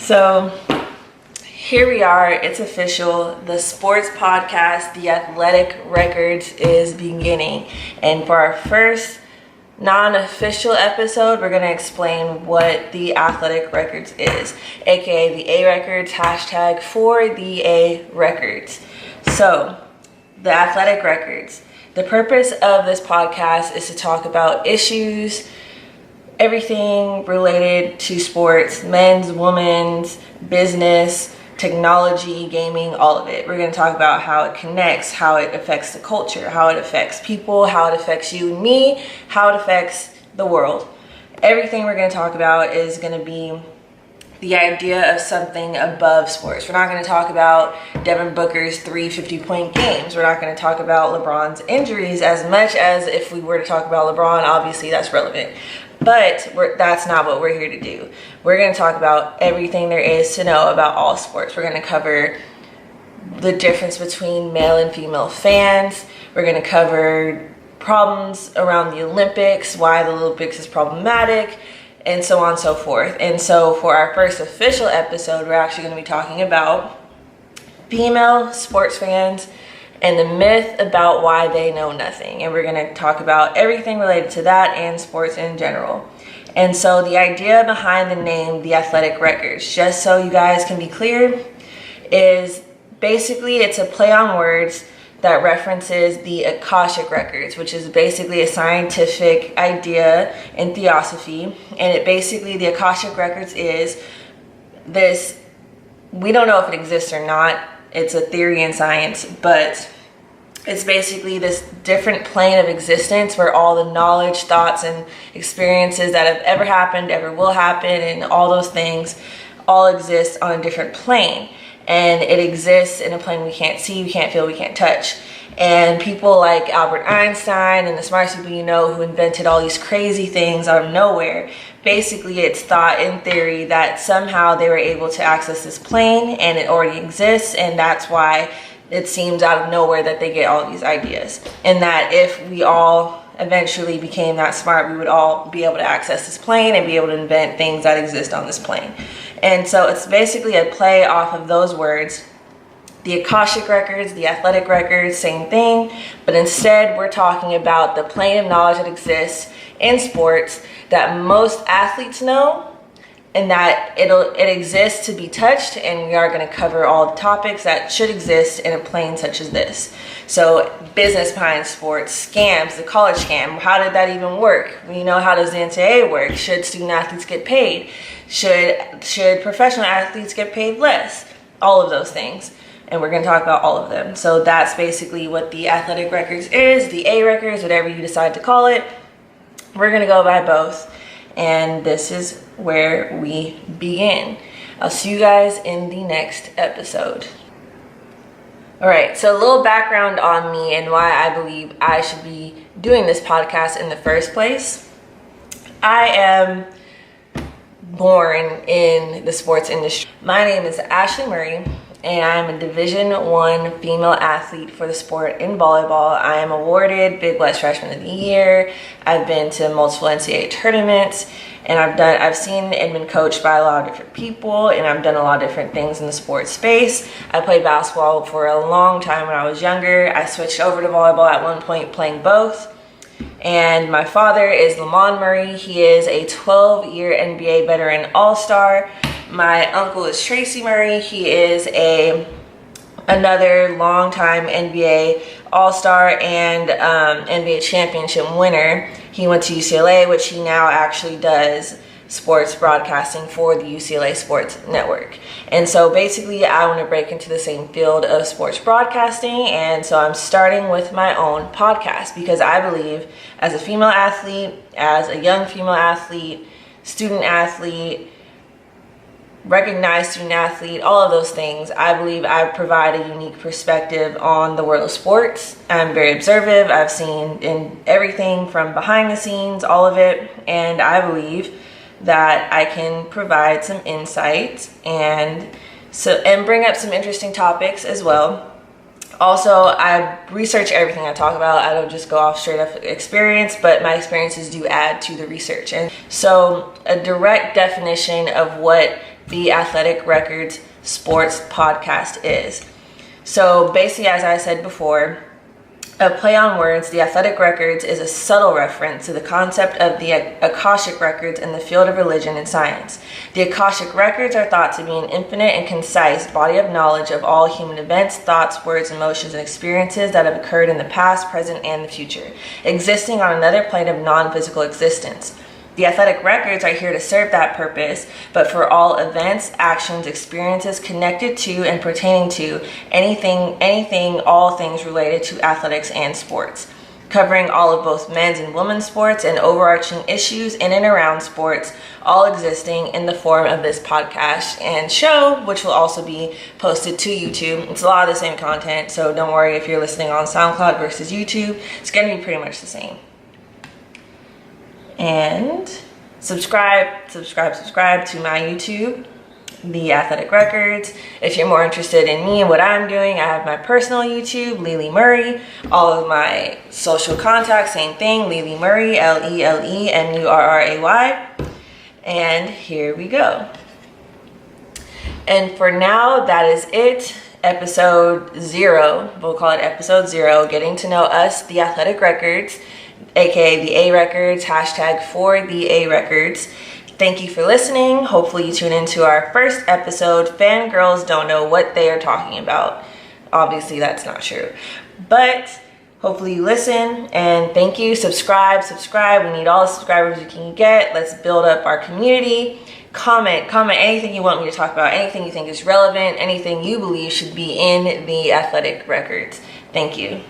So here we are, it's official. The sports podcast, The Athletic Records, is beginning. And for our first non-official episode, we're going to explain what The Athletic Records is, aka the A Records, hashtag for the A Records. So, The Athletic Records. The purpose of this podcast is to talk about issues, everything related to sports, men's, women's, business, technology, gaming, all of it. We're going to talk about how it connects, how it affects the culture, how it affects people, how it affects you and me, how it affects the world. Everything we're going to talk about is going to be the idea of something above sports. We're not going to talk about Devin Booker's 3 50-point games. We're not going to talk about LeBron's injuries as much as if we were to talk about LeBron, obviously that's relevant. But that's not what we're here to do. We're going to talk about everything there is to know about all sports. We're going to cover the difference between male and female fans. We're going to cover problems around the Olympics, why the Olympics is problematic, and so on and so forth. And so for our first official episode, we're actually going to be talking about female sports fans and the myth about why they know nothing. And we're going to talk about everything related to that and sports in general. And so the idea behind the name The Athletic Records, just so you guys can be clear, is basically it's a play on words that references the Akashic Records, which is basically a scientific idea in theosophy. And it basically, the Akashic Records is this, we don't know if it exists or not, it's a theory in science, but it's basically this different plane of existence where all the knowledge, thoughts, and experiences that have ever happened, ever will happen, and all those things all exist on a different plane. And it exists in a plane we can't see, we can't feel, we can't touch. And people like Albert Einstein and the smartest people you know who invented all these crazy things out of nowhere, basically it's thought in theory that somehow they were able to access this plane and it already exists, and that's why it seems out of nowhere that they get all these ideas. And that if we all eventually became that smart, we would all be able to access this plane and be able to invent things that exist on this plane. And so it's basically a play off of those words. The Akashic Records, the Athletic Records, same thing. But instead, we're talking about the plane of knowledge that exists in sports that most athletes know, and that it exists to be touched, and we are going to cover all the topics that should exist in a plane such as this. So business behind sports, scams, the college scam, how did that even work? We know, how does the NCAA work? Should student athletes get paid? Should professional athletes get paid less? All of those things. And we're going to talk about all of them. So that's basically what the Athletic Records is, the A Records, whatever you decide to call it. We're going to go by both. And this is where we begin. I'll see you guys in the next episode. All right, so a little background on me and why I believe I should be doing this podcast in the first place. I am born in the sports industry. My name is Ashley Murray, and I'm a Division I female athlete for the sport in volleyball. I am awarded Big West Freshman of the Year. I've been to multiple NCAA tournaments, and I've seen and been coached by a lot of different people, and I've done a lot of different things in the sports space. I played basketball for a long time when I was younger. I switched over to volleyball at one point, playing both. And my father is Lamont Murray. He is a 12-year NBA veteran all-star. My uncle is Tracy Murray. He is another longtime NBA all-star and NBA championship winner. He went to UCLA, which he now actually does sports broadcasting for the UCLA Sports Network. And so basically I want to break into the same field of sports broadcasting, and so I'm starting with my own podcast because I believe as a female athlete, as a young female athlete, student athlete, recognized student athlete, all of those things, I believe I provide a unique perspective on the world of sports. I'm very observant. I've seen in everything from behind the scenes, all of it, and I believe that I can provide some insight and bring up some interesting topics as well. Also, I research everything I talk about. I don't just go off straight up experience, but my experiences do add to the research. And so a direct definition of what the Athletic Records Sports Podcast is. So basically, as I said before, a play on words, the Athletic Records is a subtle reference to the concept of the Akashic Records in the field of religion and science. The Akashic Records are thought to be an infinite and concise body of knowledge of all human events, thoughts, words, emotions, and experiences that have occurred in the past, present, and the future, existing on another plane of non-physical existence. The Athletic Records are here to serve that purpose, but for all events, actions, experiences connected to and pertaining to anything, all things related to athletics and sports, covering all of both men's and women's sports and overarching issues in and around sports, all existing in the form of this podcast and show, which will also be posted to YouTube. It's a lot of the same content, so don't worry if you're listening on Soundcloud versus YouTube. It's going to be pretty much the same. And subscribe to my YouTube, The Athletic Records. If you're more interested in me and what I'm doing, I have my personal YouTube, Lily Murray. All of my social contacts, same thing, Lily Murray, LeLemurray. And here we go. And for now, that is it. Episode 0, we'll call it episode 0, getting to know us, The Athletic Records, aka the A Records, hashtag for the A Records. Thank you for listening. Hopefully you tune into our first episode. Fangirls don't know what they are talking about. Obviously that's not true. But hopefully you listen, and thank you. Subscribe. We need all the subscribers we can get. Let's build up our community. Comment anything you want me to talk about, anything you think is relevant, anything you believe should be in the Athletic Records. Thank you.